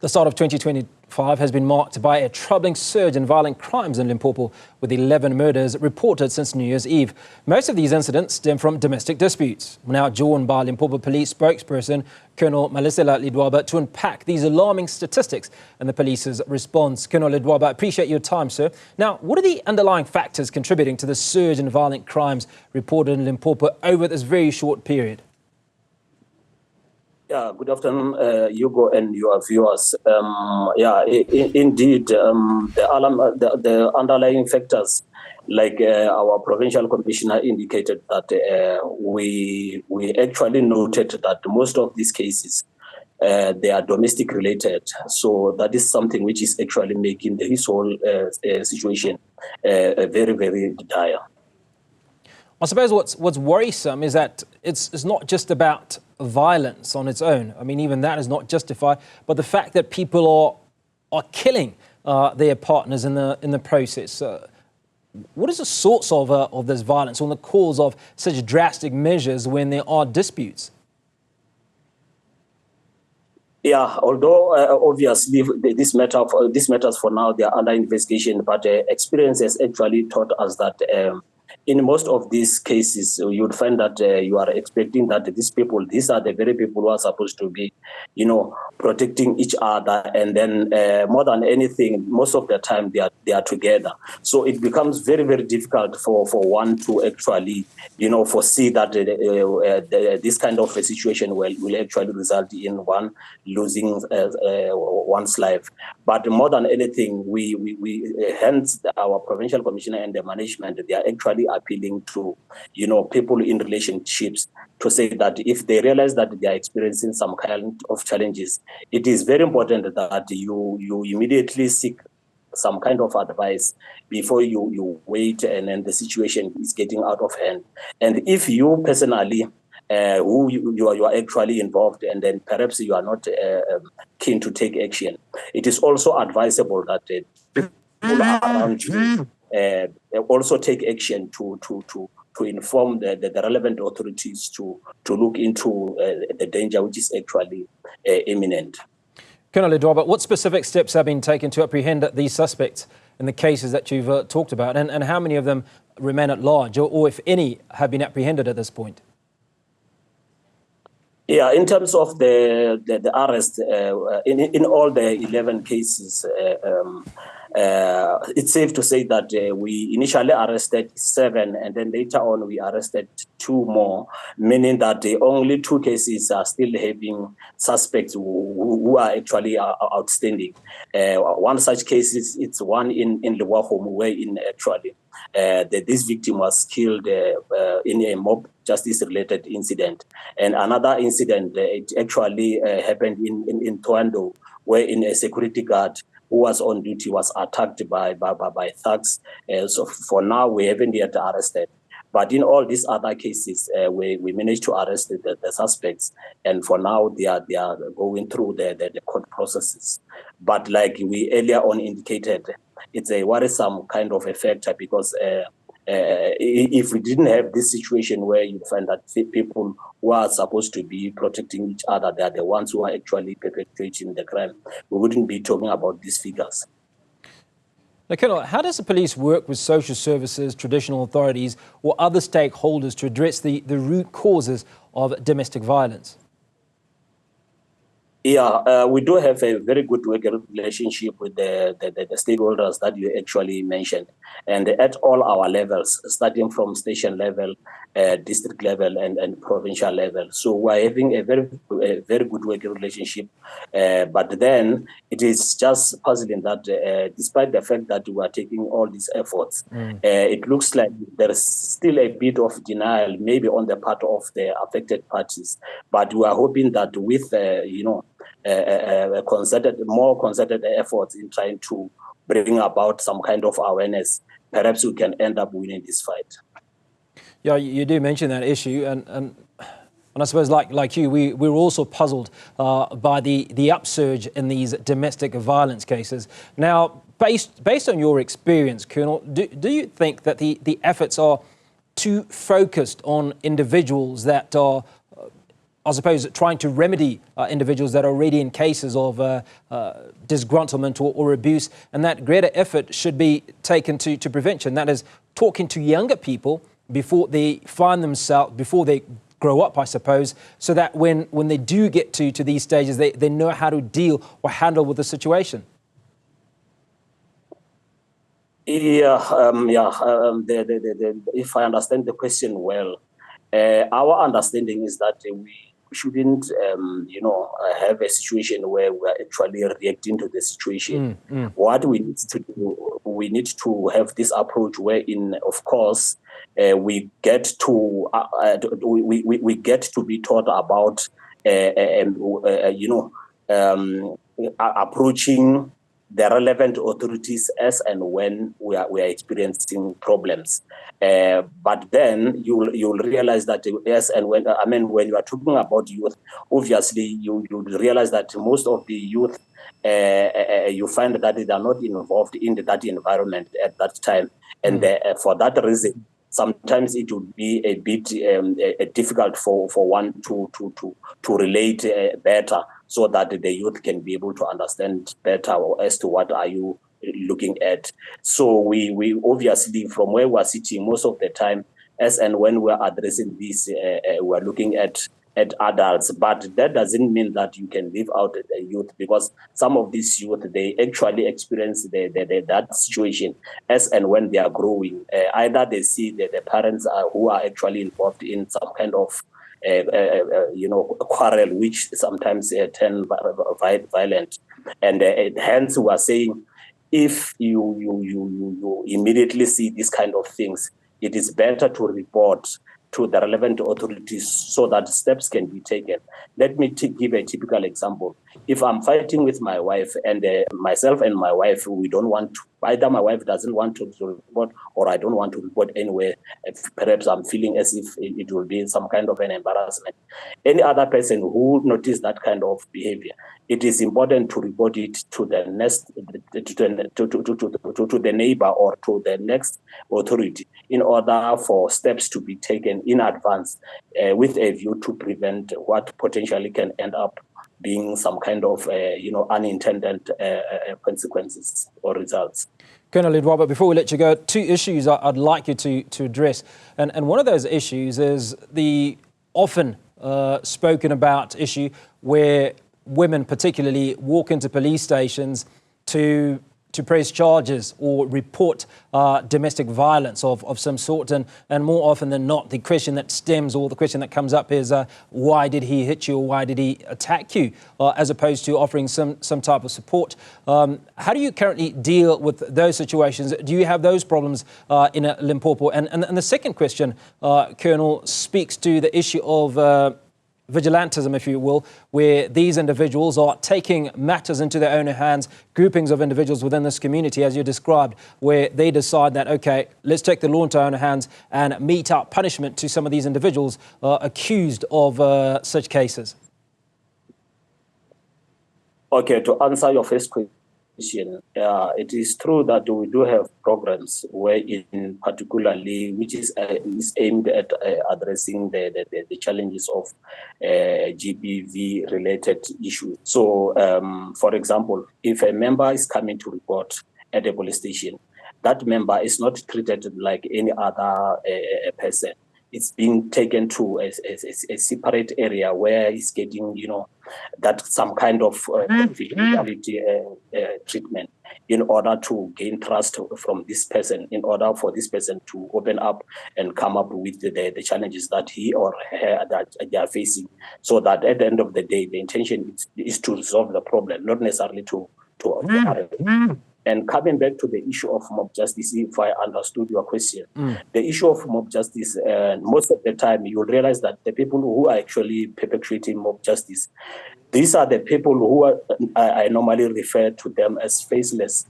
The start of 2025 has been marked by a troubling surge in violent crimes in Limpopo, with 11 murders reported since New Year's Eve. Most of these incidents stem from domestic disputes. We're now joined by Limpopo Police spokesperson Colonel Malesela Ledwaba to unpack these alarming statistics and the police's response. Colonel Ledwaba, I appreciate your time, sir. Now, what are the underlying factors contributing to the surge in violent crimes reported in Limpopo over this very short period? Yeah, good afternoon, Hugo and your viewers. Indeed, the underlying factors, like our provincial commissioner indicated, that we actually noted that most of these cases they are domestic related. So that is something which is actually making this whole situation very, very dire. I suppose what's worrisome is that it's not just about violence on its own. I mean, even that is not justified, but the fact that people are killing their partners in the process. What is the source of this violence, or the cause of such drastic measures when there are disputes? Yeah, although obviously this matters for now, they are under investigation, but experience has actually taught us that in most of these cases, you would find that you are expecting that these are the very people who are supposed to be, protecting each other. And then more than anything, most of the time they are together. So it becomes very, very difficult for one to actually, foresee that this kind of a situation will actually result in one losing one's life. But more than anything, we hence our provincial commissioner and the management, they are actually appealing to, people in relationships to say that if they realize that they are experiencing some kind of challenges, it is very important that you immediately seek some kind of advice before you wait and then the situation is getting out of hand. And if you personally you are actually involved, and then perhaps you are not keen to take action, it is also advisable that people around you also take action to inform the relevant authorities to look into the danger which is actually imminent. Colonel Ledwaba, what specific steps have been taken to apprehend these suspects in the cases that you've talked about, and how many of them remain at large, or if any have been apprehended at this point? Yeah, in terms of the arrest, in all the 11 cases, it's safe to say that we initially arrested 7, and then later on we arrested 2 more, meaning that the only 2 cases are still having suspects who are actually outstanding. One such case it's one in Limpopo, where actually this victim was killed in a mob justice-related incident. And another incident, it actually happened in Toando, where a security guard who was on duty was attacked by thugs. So for now, we haven't yet arrested. But in all these other cases, we managed to arrest the suspects, and for now they are going through the court processes. But like we earlier on indicated, it's a worrisome kind of a factor, because if we didn't have this situation where you find that people who are supposed to be protecting each other, they are the ones who are actually perpetrating the crime, we wouldn't be talking about these figures. Now, Colonel, how does the police work with social services, traditional authorities, or other stakeholders to address the root causes of domestic violence? Yeah, we do have a very good working relationship with the stakeholders that you actually mentioned, and at all our levels, starting from station level, district level, and provincial level. So we're having a very good working relationship. But then it is just puzzling that despite the fact that we are taking all these efforts, it looks like there is still a bit of denial, maybe on the part of the affected parties. But we are hoping that with more concerted efforts in trying to bring about some kind of awareness, perhaps we can end up winning this fight. Yeah, you do mention that issue, and I suppose like you, we're also puzzled by the upsurge in these domestic violence cases. Now, based on your experience, Colonel, do you think that the efforts are too focused on individuals that are I suppose, trying to remedy individuals that are already in cases of disgruntlement or abuse, and that greater effort should be taken to prevention. That is, talking to younger people before they find themselves, before they grow up, I suppose, so that when they do get to these stages, they know how to deal or handle with the situation. Yeah, if I understand the question well, our understanding is that we shouldn't, have a situation where we are actually reacting to the situation. What we need to do, we need to have this approach wherein, of course, we get to we get to be taught about, approaching the relevant authorities as and when we are experiencing problems. But then you'll realize that yes, and when when you are talking about youth, obviously you realize that most of the youth, you find that they are not involved in that environment at that time, and for that reason, sometimes it would be a bit difficult for one to relate better, so that the youth can be able to understand better as to what are you looking at. So we obviously, from where we're sitting most of the time, as and when we're addressing this, we're looking at adults, but that doesn't mean that you can leave out the youth, because some of these youth, they actually experience that situation as and when they are growing. Either they see that the parents who are actually involved in some kind of quarrel, which sometimes turn violent, and hence we are saying, if you immediately see these kind of things, it is better to report to the relevant authorities so that steps can be taken. Let me give a typical example. If I'm fighting with my wife, and myself and my wife, we don't want to, either my wife doesn't want to report, or I don't want to report anywhere, perhaps I'm feeling as if it will be some kind of an embarrassment. Any other person who notices that kind of behavior, it is important to report it to the next, to the neighbor or to the next authority, in order for steps to be taken in advance, with a view to prevent what potentially can end up being some kind of unintended consequences or results. Colonel Ledwaba, before we let you go, two issues I'd like you to address. And one of those issues is the often spoken about issue where women particularly walk into police stations to press charges or report domestic violence of some sort. And more often than not, the question that stems, or the question that comes up is, why did he hit you, or why did he attack you, as opposed to offering some type of support. How do you currently deal with those situations? Do you have those problems in Limpopo? And the second question, Colonel, speaks to the issue of Vigilantism, if you will, where these individuals are taking matters into their own hands, groupings of individuals within this community, as you described, where they decide that, okay, let's take the law into our own hands and mete out punishment to some of these individuals accused of such cases. Okay, to answer your first question, it is true that we do have programs wherein particularly, which is aimed at addressing the challenges of GBV-related issues. So, for example, if a member is coming to report at a police station, that member is not treated like any other person. It's being taken to a separate area where he's getting, that some kind of confidentiality treatment, in order to gain trust from this person, in order for this person to open up and come up with the challenges that he or her that they are facing, so that at the end of the day, the intention is to resolve the problem, not necessarily to And coming back to the issue of mob justice, if I understood your question, the issue of mob justice, most of the time you'll realize that the people who are actually perpetrating mob justice, these are the people who are, I normally refer to them as faceless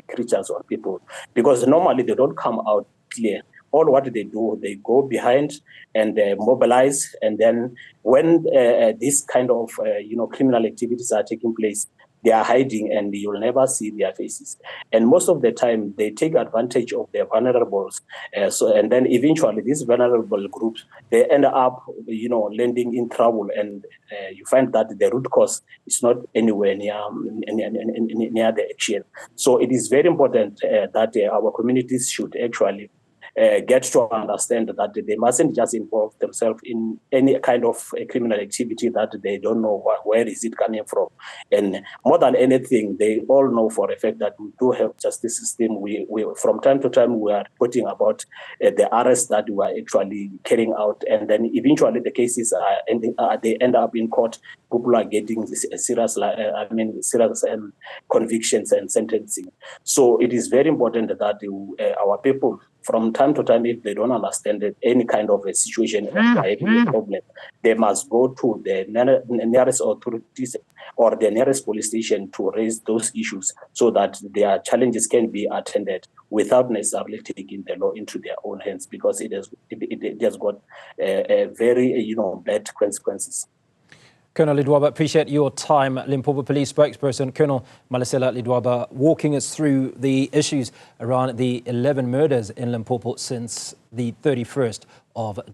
creatures or people, because normally they don't come out clear. All what they do, they go behind and they mobilize, and then when these kind of criminal activities are taking place, they are hiding and you'll never see their faces. And most of the time, they take advantage of their vulnerables. And then eventually, these vulnerable groups, they end up, landing in trouble. And you find that the root cause is not anywhere near the action. So it is very important that our communities should actually get to understand that they mustn't just involve themselves in any kind of criminal activity that they don't know where is it coming from. And more than anything, they all know for a fact that we do have justice system. We from time to time we are reporting about the arrests that we are actually carrying out, and then eventually the cases they end up in court. People are getting serious convictions and sentencing. So it is very important that our people, from time to time, if they don't understand any kind of a situation or a problem, they must go to the nearest authorities or the nearest police station to raise those issues so that their challenges can be attended without necessarily taking the law into their own hands, because it has got very bad consequences. Colonel Ledwaba, appreciate your time. Limpopo Police spokesperson Colonel Malesela Ledwaba walking us through the issues around the 11 murders in Limpopo since the 31st of